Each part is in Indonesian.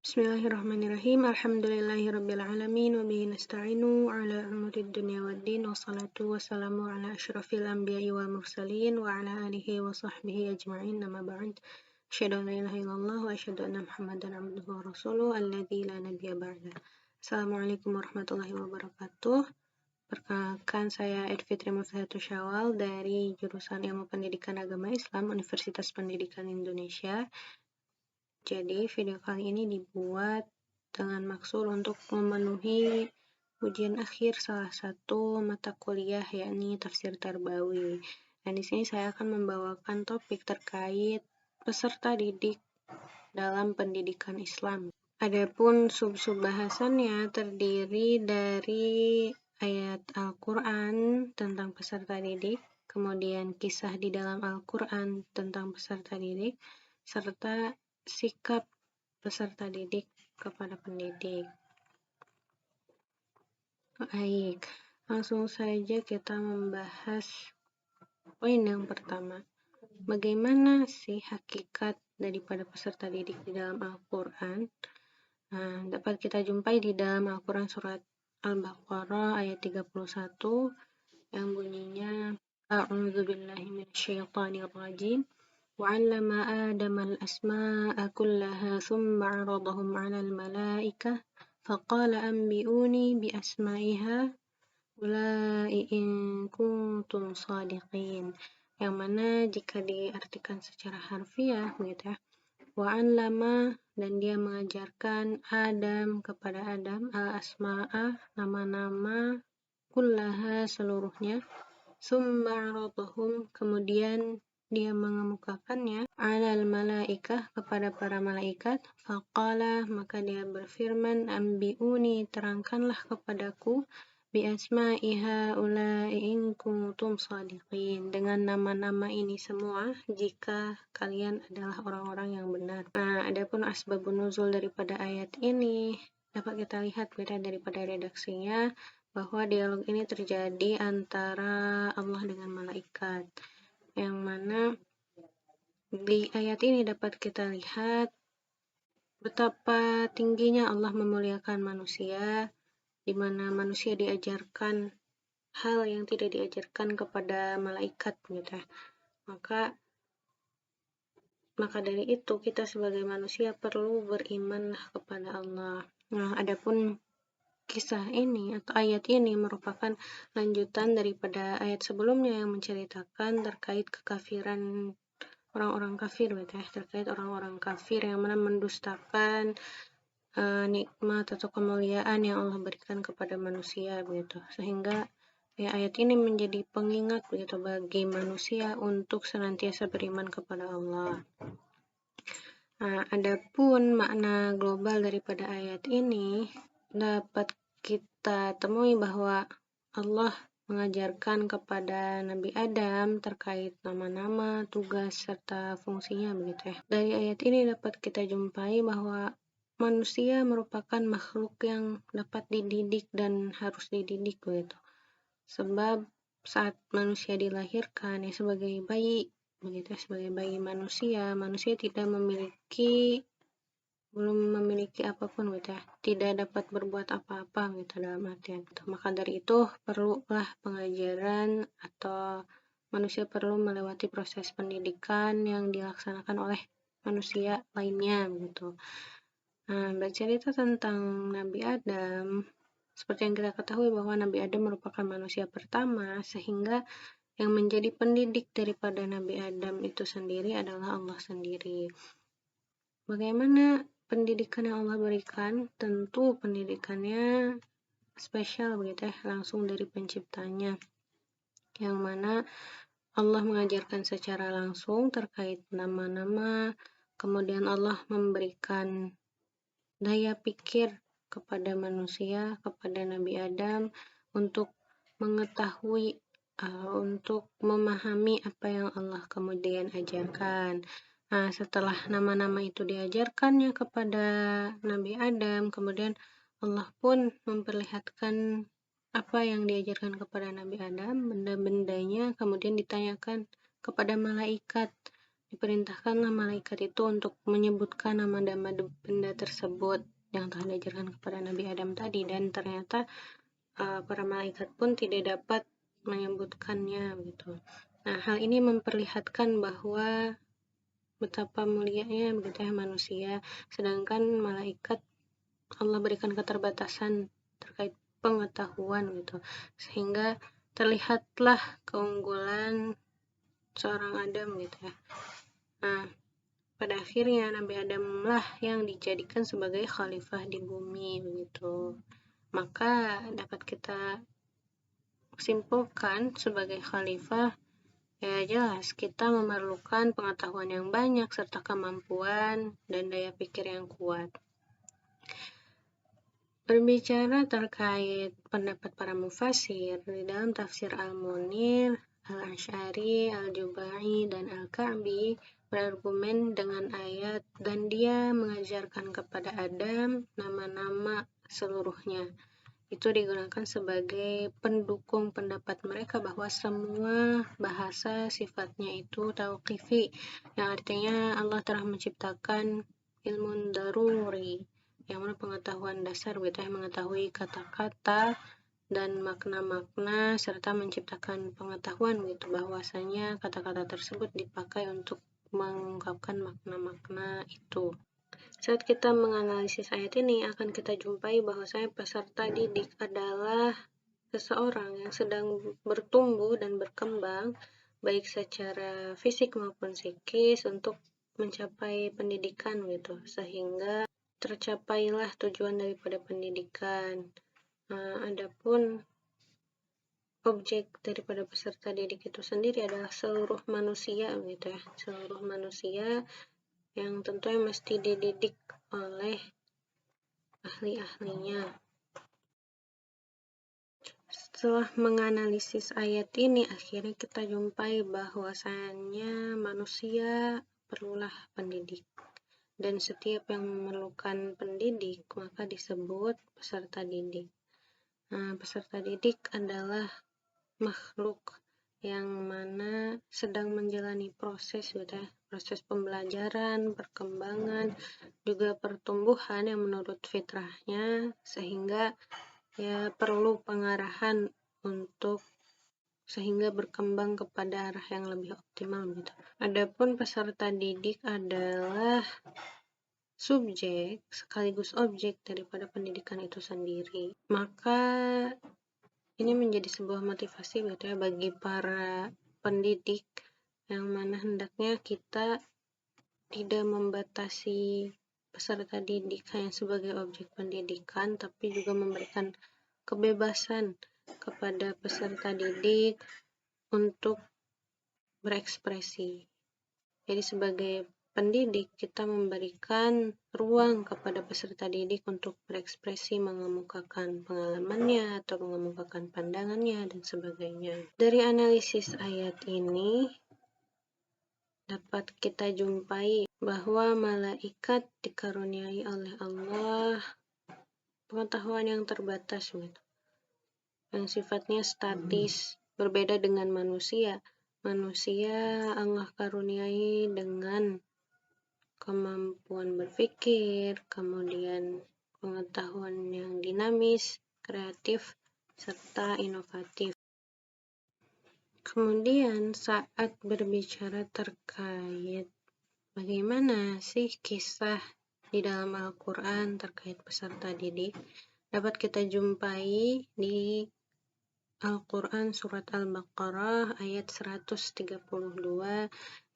Bismillahirrahmanirrahim. Alhamdulillahirrabbilalamin. Wabihi nasta'inu ala umurid dunya waddin. Wassalatu wassalamu ala ashrafil anbiya'i wal mursalin. Wa ala alihi wa sahbihi ajma'in. Nama ba'd. Asyhadu an la ilaha illallah wa asyhadu anna Muhammadan abduhu wa rasuluh alladzi la nabiyya ba'da. Assalamualaikum warahmatullahi wabarakatuh. Perkenalkan, saya Edfitri Muftahatul Syawal dari jurusan Ilmu Pendidikan Agama Islam Universitas Pendidikan Indonesia. Jadi video kali ini dibuat dengan maksud untuk memenuhi ujian akhir salah satu mata kuliah, yakni Tafsir Tarbawi. Dan di sini saya akan membawakan topik terkait peserta didik dalam pendidikan Islam. Adapun sub-sub bahasannya terdiri dari ayat Al-Quran tentang peserta didik, kemudian kisah di dalam Al-Quran tentang peserta didik, serta sikap peserta didik kepada pendidik. Baik, langsung saja kita membahas poin yang pertama. Bagaimana sih hakikat daripada peserta didik di dalam Al-Quran? Dapat kita jumpai di dalam Al-Quran surat Al-Baqarah ayat 31 yang bunyinya A'udzubillahi minasyaitonirrajim. وعلم آدم الأسماء كلها ثم عرضهم على الملائكة فقال أنبئوني بأسماء هؤلاء إن كنتم صادقين. Yang mana jika diartikan secara harfiah begitu ya, wa'allama, dan dia mengajarkan Adam kepada Adam al-asma'a, nama-nama, kullaha, seluruhnya, summa aradahum, kemudian dia mengemukakannya alal malaikah, kepada para malaikat, faqala, maka dia berfirman, ambiuni, terangkanlah kepadaku, bi asma'i haula'i in kuntum shadiqin, dengan nama-nama ini semua jika kalian adalah orang-orang yang benar. Adapun asbabun nuzul daripada ayat ini dapat kita lihat daripada redaksinya bahwa dialog ini terjadi antara Allah dengan malaikat, yang mana di ayat ini dapat kita lihat betapa tingginya Allah memuliakan manusia, di mana manusia diajarkan hal yang tidak diajarkan kepada malaikat gitu ya. Maka dari itu kita sebagai manusia perlu beriman kepada Allah. Adapun kisah ini atau ayat ini merupakan lanjutan daripada ayat sebelumnya yang menceritakan terkait kekafiran orang-orang kafir gitu ya, terkait orang-orang kafir yang mana mendustakan nikmat atau kemuliaan yang Allah berikan kepada manusia begitu. Sehingga ayat ini menjadi pengingat begitu bagi manusia untuk senantiasa beriman kepada Allah. Adapun makna global daripada ayat ini dapat kita temui bahwa Allah mengajarkan kepada Nabi Adam terkait nama-nama, tugas, serta fungsinya begitu ya. Dari ayat ini dapat kita jumpai bahwa manusia merupakan makhluk yang dapat dididik dan harus dididik begitu. Sebab saat manusia dilahirkan sebagai bayi begitu, sebagai bayi manusia belum memiliki apapun gitu ya, tidak dapat berbuat apa-apa gitu dalam artian itu. Maka dari itu perlulah pengajaran atau manusia perlu melewati proses pendidikan yang dilaksanakan oleh manusia lainnya gitu. Bercerita tentang Nabi Adam, seperti yang kita ketahui bahwa Nabi Adam merupakan manusia pertama, sehingga yang menjadi pendidik daripada Nabi Adam itu sendiri adalah Allah sendiri. Bagaimana pendidikan yang Allah berikan? Tentu pendidikannya spesial begitu ya, langsung dari penciptanya, yang mana Allah mengajarkan secara langsung terkait nama-nama, kemudian Allah memberikan daya pikir kepada manusia, kepada Nabi Adam untuk mengetahui, untuk memahami apa yang Allah kemudian ajarkan. Setelah nama-nama itu diajarkannya kepada Nabi Adam, kemudian Allah pun memperlihatkan apa yang diajarkan kepada Nabi Adam, benda-bendanya, kemudian ditanyakan kepada malaikat, Diperintahkanlah malaikat itu untuk menyebutkan nama-nama benda tersebut yang telah diajarkan kepada Nabi Adam tadi, dan ternyata para malaikat pun tidak dapat menyebutkannya gitu. Nah, hal ini memperlihatkan bahwa betapa mulianya begitu ya manusia, sedangkan malaikat Allah berikan keterbatasan terkait pengetahuan gitu, sehingga terlihatlah keunggulan seorang Adam gitu ya. Nah, pada akhirnya Nabi Adam lah yang dijadikan sebagai khalifah di bumi begitu. Maka dapat kita simpulkan sebagai khalifah, ya jelas kita memerlukan pengetahuan yang banyak serta kemampuan dan daya pikir yang kuat. Berbicara terkait pendapat para mufasir di dalam tafsir Al-Munir, Al-Asy'ari, Al-Jubai, dan Al-Ka'bi berargumen dengan ayat, dan dia mengajarkan kepada Adam nama-nama seluruhnya. Itu digunakan sebagai pendukung pendapat mereka bahwa semua bahasa sifatnya itu tauqifi, yang artinya Allah telah menciptakan ilmu daruri, yang mana pengetahuan dasar, kita mengetahui kata-kata dan makna-makna serta menciptakan pengetahuan gitu, bahwasanya kata-kata tersebut dipakai untuk mengungkapkan makna-makna itu. Saat kita menganalisis ayat ini, akan kita jumpai bahwasanya peserta didik adalah seseorang yang sedang bertumbuh dan berkembang baik secara fisik maupun psikis untuk mencapai pendidikan gitu, sehingga tercapailah tujuan daripada pendidikan. Adapun objek daripada peserta didik itu sendiri adalah seluruh manusia gitu ya, seluruh manusia yang tentunya mesti dididik oleh ahli-ahlinya. Setelah menganalisis ayat ini, akhirnya kita jumpai bahwasannya manusia perlulah pendidik. Dan setiap yang memerlukan pendidik, maka disebut peserta didik. Nah, peserta didik adalah makhluk yang mana sedang menjalani proses gitu ya, proses pembelajaran, perkembangan, juga pertumbuhan yang menurut fitrahnya, sehingga ya perlu pengarahan untuk sehingga berkembang kepada arah yang lebih optimal gitu. Adapun peserta didik adalah subjek sekaligus objek daripada pendidikan itu sendiri. Maka ini menjadi sebuah motivasi gitu ya bagi para pendidik, yang mana hendaknya kita tidak membatasi peserta didik hanya sebagai objek pendidikan, tapi juga memberikan kebebasan kepada peserta didik untuk berekspresi. Jadi sebagai pendidik, kita memberikan ruang kepada peserta didik untuk berekspresi, mengemukakan pengalamannya atau mengemukakan pandangannya dan sebagainya. Dari analisis ayat ini dapat kita jumpai bahwa malaikat dikaruniai oleh Allah pengetahuan yang terbatas gitu, yang sifatnya statis, berbeda dengan manusia. Manusia Allah karuniai dengan kemampuan berpikir, kemudian pengetahuan yang dinamis, kreatif, serta inovatif. Kemudian saat berbicara terkait bagaimana sih kisah di dalam Al-Quran terkait peserta didik, dapat kita jumpai di Al-Quran surat Al-Baqarah ayat 132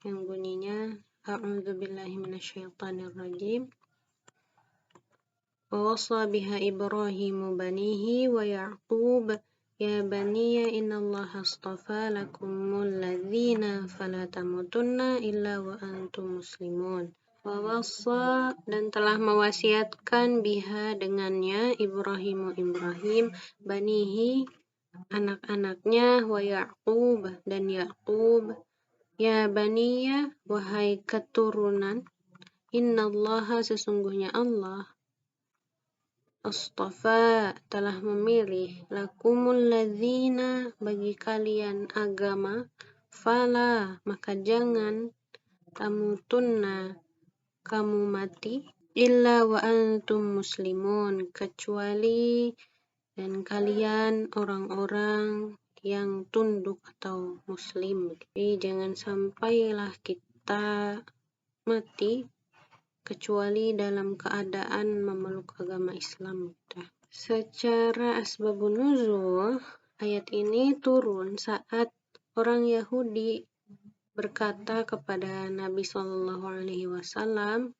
yang bunyinya A'udzubillahi minasyaitonirrajim. Wa wassa biha Ibrahimu banihi wa Ya'qub ya baniya innallaha astafa lakumul ladzina fala tamutunna illa wa antum muslimun. Wa wassa, dan telah mewasiatkan biha dengannya Ibrahim banihi anak-anaknya, wa Ya'qub dan Ya'qub, ya baniya wahai keturunan, innallaha sesungguhnya Allah astafa telah memilih lakumul ladzina bagi kalian agama, fala maka jangan tamutunna, kamu mati, illa wa antum muslimun, kecuali dan kalian orang-orang yang tunduk atau muslim. Jadi jangan sampailah kita mati kecuali dalam keadaan memeluk agama Islam. Secara asbabun nuzul, ayat ini turun saat orang Yahudi berkata kepada Nabi Shallallahu Alaihi Wasallam,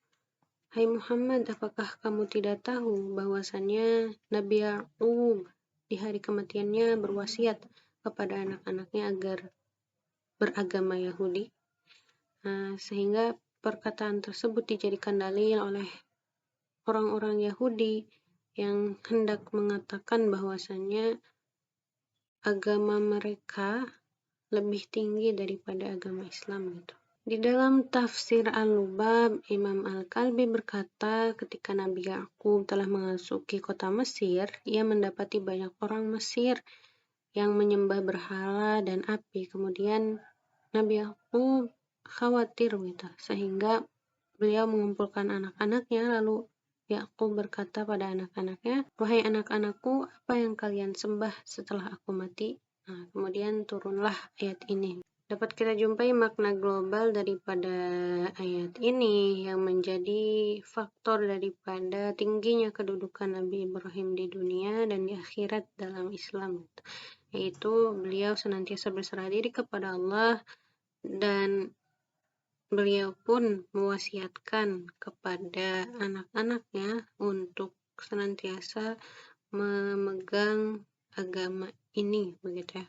"Hai Muhammad, apakah kamu tidak tahu bahwasannya Nabi Ya'qub di hari kematiannya berwasiat kepada anak-anaknya agar beragama Yahudi?" Sehingga perkataan tersebut dijadikan dalil oleh orang-orang Yahudi yang hendak mengatakan bahwasannya agama mereka lebih tinggi daripada agama Islam gitu. Di dalam tafsir Al-Lubab, Imam Al-Kalbi berkata ketika Nabi Ya'qub telah memasuki kota Mesir, ia mendapati banyak orang Mesir yang menyembah berhala dan api. Kemudian Nabi Ya'qub khawatir gitu, sehingga beliau mengumpulkan anak-anaknya, lalu Yakub berkata pada anak-anaknya, "Wahai anak-anakku, apa yang kalian sembah setelah aku mati?" Kemudian turunlah ayat ini. Dapat kita jumpai makna global daripada ayat ini yang menjadi faktor daripada tingginya kedudukan Nabi Ibrahim di dunia dan di akhirat dalam Islam. Yaitu beliau senantiasa berserah diri kepada Allah dan beliau pun mewasiatkan kepada anak-anaknya untuk senantiasa memegang agama ini, begitu ya.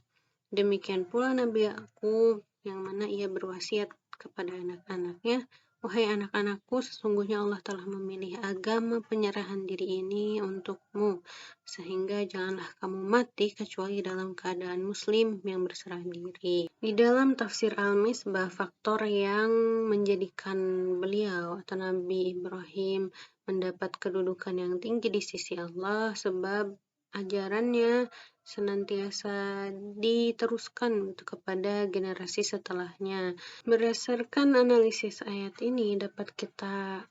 Demikian pula Nabi Yakub yang mana ia berwasiat kepada anak-anaknya, "Wahai anak-anakku, sesungguhnya Allah telah memilih agama penyerahan diri ini untukmu, sehingga janganlah kamu mati kecuali dalam keadaan muslim yang berserah diri." Di dalam tafsir Al-Misbah, faktor yang menjadikan beliau atau Nabi Ibrahim mendapat kedudukan yang tinggi di sisi Allah sebab ajarannya senantiasa diteruskan kepada generasi setelahnya. Berdasarkan analisis ayat ini dapat kita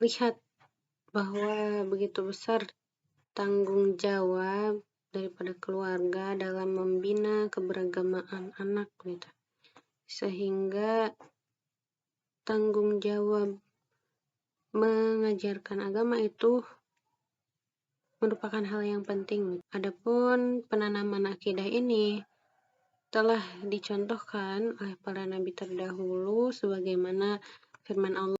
lihat bahwa begitu besar tanggung jawab daripada keluarga dalam membina keberagamaan anak gitu. Sehingga tanggung jawab mengajarkan agama itu merupakan hal yang penting. Adapun penanaman akidah ini telah dicontohkan oleh para nabi terdahulu sebagaimana firman Allah